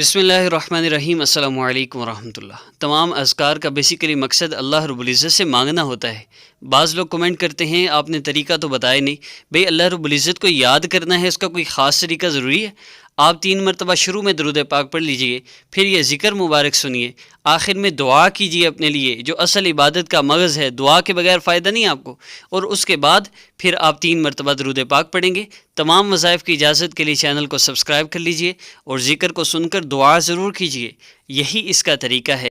बिस्मिल्लाहिर्रहमानिर्रहीम अस्सलामु अलैकुम वरहमतुल्लाह। तमाम अज़कार का बेसिकली मकसद अल्लाह रब्बुल इज़्ज़त से मांगना होता है। बाज़ लोग कमेंट करते हैं आपने तरीका तो बताया नहीं। भई अल्लाह रब्बुल इज़्ज़त को याद करना है, इसका कोई ख़ास तरीका ज़रूरी है? आप 3 मरतबा शुरू में दरूद पाक पढ़ लीजिए, फिर ये ज़िक्र मुबारक सुनिए, आखिर में दुआ कीजिए अपने लिए, जो असल इबादत का मग़ज़ है। दुआ के बगैर फ़ायदा नहीं आपको। और उसके बाद फिर आप 3 मरतबा दरूद पाक पढ़ेंगे। तमाम वज़ाइफ़ की इजाज़त के लिए चैनल को सब्सक्राइब कर लीजिए और ज़िक्र को सुनकर दुआ ज़रूर कीजिए। यही इसका तरीका है।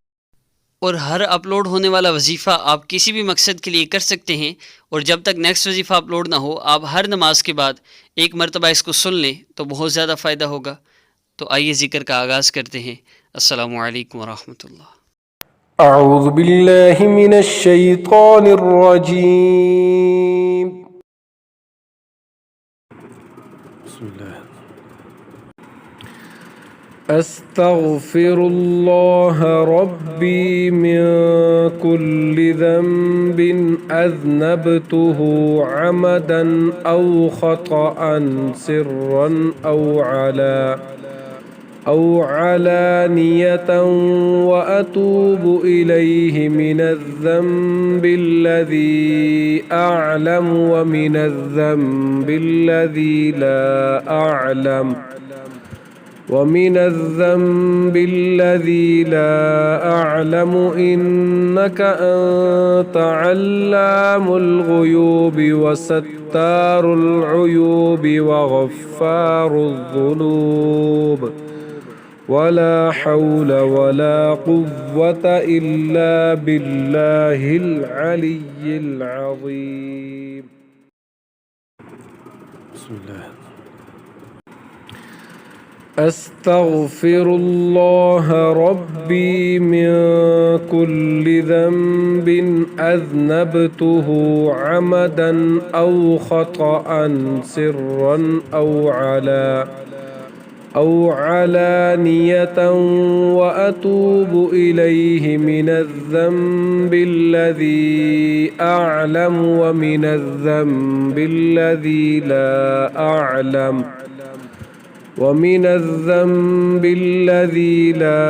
और हर अपलोड होने वाला वजीफ़ा आप किसी भी मकसद के लिए कर सकते हैं। और जब तक नेक्स्ट वजीफ़ा अपलोड ना हो, आप हर नमाज के बाद 1 मरतबा इसको सुन लें तो बहुत ज़्यादा फ़ायदा होगा। तो आइए ज़िक्र का आगाज़ करते हैं। अस्सलामु अलैकुम वरहमतुल्लाह। أعوذ بالله من الشيطان الرجيم. بسم الله. أستغفر الله ربي من كل ذنب أذنبته عمدا أو خطأ سرا أو علانية وأتوب إليه من الذنب الذي أعلم ومن الذنب الذي لا أعلم إنك أنت علام الغيوب وستار العيوب وغفار الذنوب ولا حول ولا قوة إلا بالله العلي العظيم. بسم الله. أستغفر الله ربي من كل ذنب أذنبته عمدا أو خطأ سرا أو علانية وأتوب إليه من الذنب الذي أعلم ومن الذنب الذي لا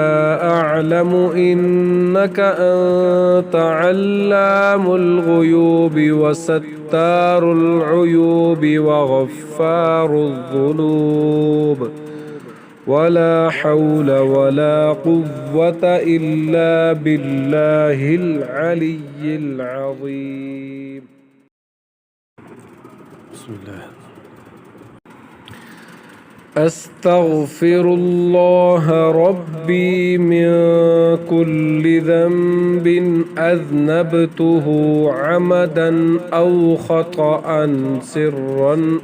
أعلم إنك أنت علام الغيوب وستار العيوب وغفار الذنوب ولا حول ولا قوة إلا بالله العلي العظيم. بسم الله. أستغفر الله ربي من كل ذنب أذنبته عمدا أو خطأ سرا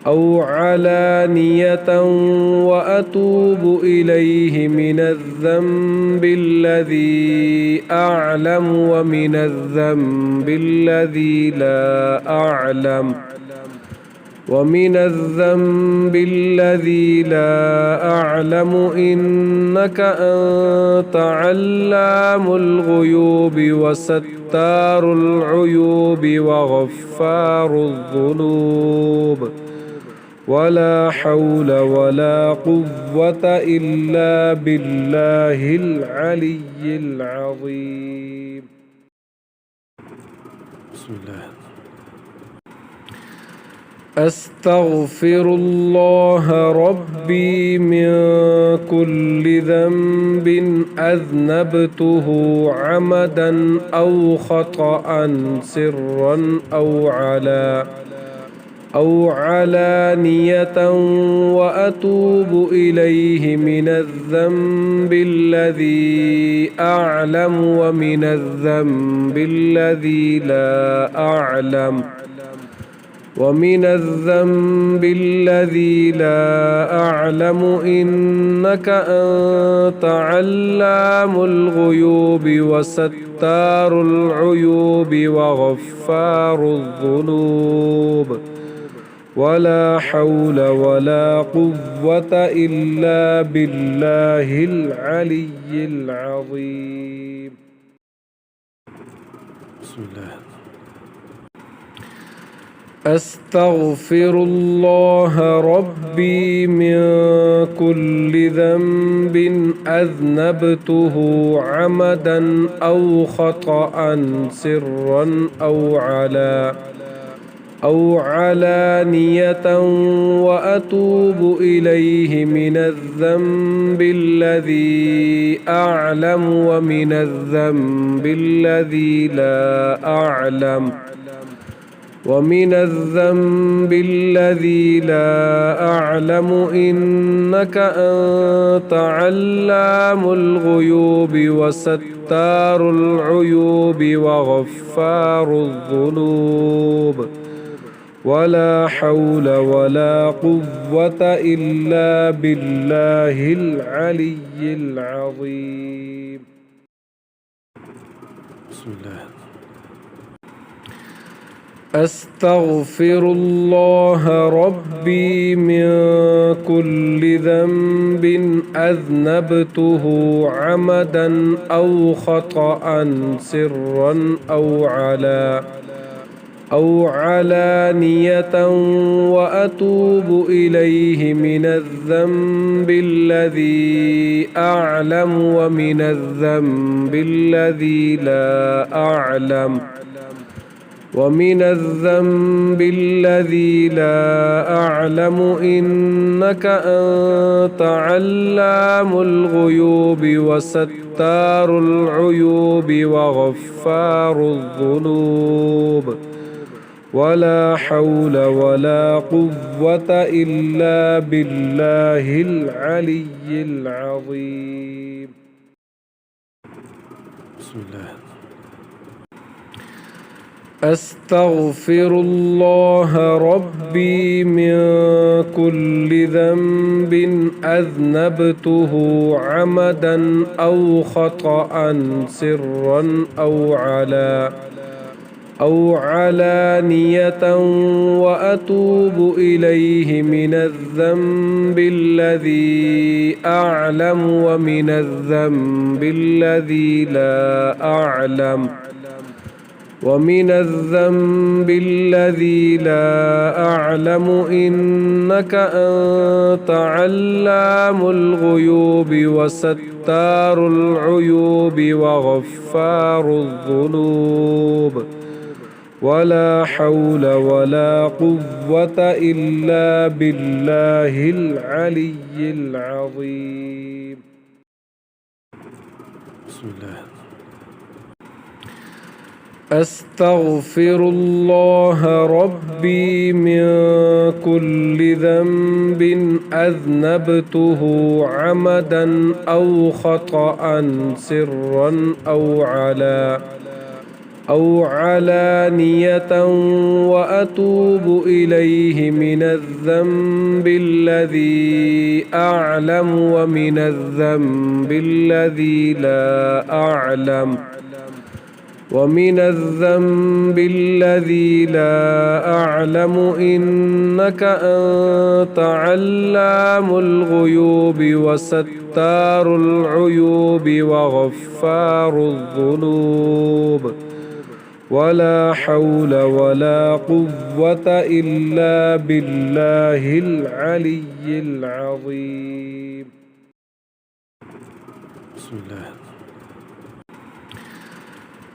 أو علانية وأتوب إليه من الذنب الذي أعلم ومن الذنب الذي لا أعلم إنك أنت علام الغيوب وستار العيوب وغفار الذنوب ولا حول ولا قوة إلا بالله العلي العظيم. بسم الله. أستغفر الله ربي من كل ذنب أذنبته عمدا أو خطأ سرا أو علانية وأتوب إليه من الذنب الذي أعلم ومن الذنب الذي لا أعلم إنك أنت علام الغيوب وستار العيوب وغفار الذنوب ولا حول ولا قوة إلا بالله العلي العظيم. بسم الله. أستغفر الله ربي من كل ذنب أذنبته عمدا أو خطأ سرا أو علانية وأتوب إليه من الذنب الذي أعلم ومن الذنب الذي لا أعلم إنك أنت علام الغيوب وستار العيوب وغفار الذنوب ولا حول ولا قوة إلا بالله العلي العظيم. بسم الله. أستغفر الله ربي من كل ذنب أذنبته عمدا أو خطأ سرا أو علانية وأتوب إليه من الذنب الذي أعلم ومن الذنب الذي لا أعلم إنك أنت علام الغيوب وستار العيوب وغفار الذنوب ولا حول ولا قوة إلا بالله العلي العظيم. بسم الله. أستغفر الله ربي من كل ذنب أذنبته عمدا أو خطأ سرا أو علانية وأتوب إليه من الذنب الذي أعلم ومن الذنب الذي لا أعلم إنك أنت علام الغيوب وستار العيوب وغفار الذنوب ولا حول ولا قوة إلا بالله العلي العظيم. بسم الله. أستغفر الله ربي من كل ذنب أذنبته عمدا أو خطأ سرا أو علانية وأتوب إليه من الذنب الذي أعلم ومن الذنب الذي لا أعلم إنك أنت علام الغيوب وستار العيوب وغفار الذنوب ولا حول ولا قوة إلا بالله العلي العظيم. بسم الله.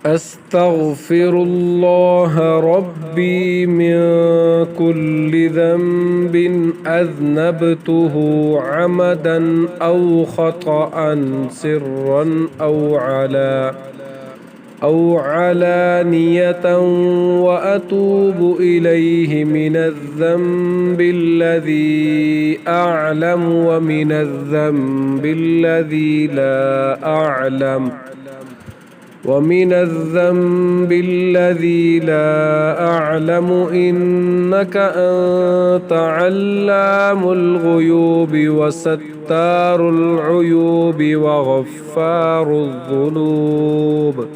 أستغفر الله ربي من كل ذنب أذنبته عمدا أو خطأ سرا أو علانية وأتوب إليه من الذنب الذي أعلم ومن الذنب الذي لا أعلم إنك أنت علام الغيوب وستار العيوب وغفار الذنوب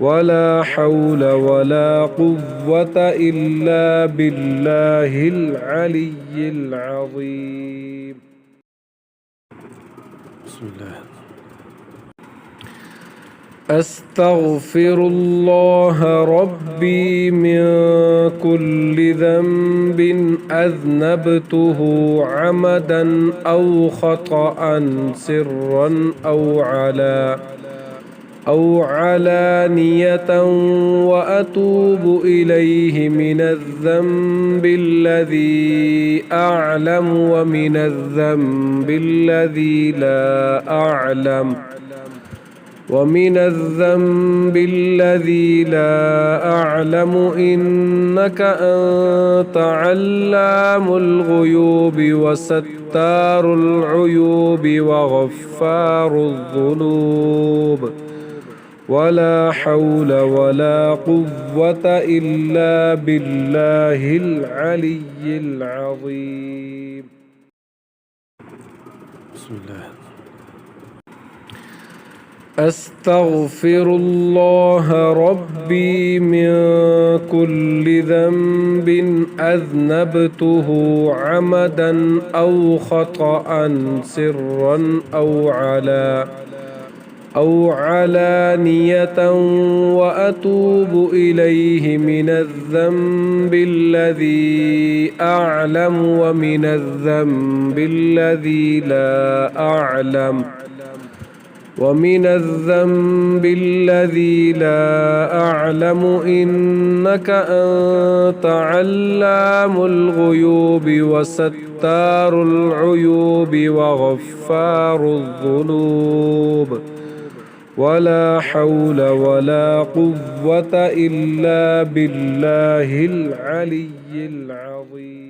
ولا حول ولا قوة إلا بالله العلي العظيم. بسم الله. أستغفر الله ربي من كل ذنب أذنبته عمدا أو خطأ سرا أو علانية وأتوب إليه من الذنب الذي أعلم ومن الذنب الذي لا أعلم إنك أنت علام الغيوب وستار العيوب وغفار الذنوب ولا حول ولا قوة إلا بالله العلي العظيم. بسم الله. أستغفر الله ربي من كل ذنب أذنبته عمدا أو خطأ سرا أو علانية وأتوب إليه من الذنب الذي أعلم ومن الذنب الذي لا أعلم إنك أنت علام الغيوب وستار العيوب وغفار الذنوب ولا حول ولا قوة إلا بالله العلي العظيم.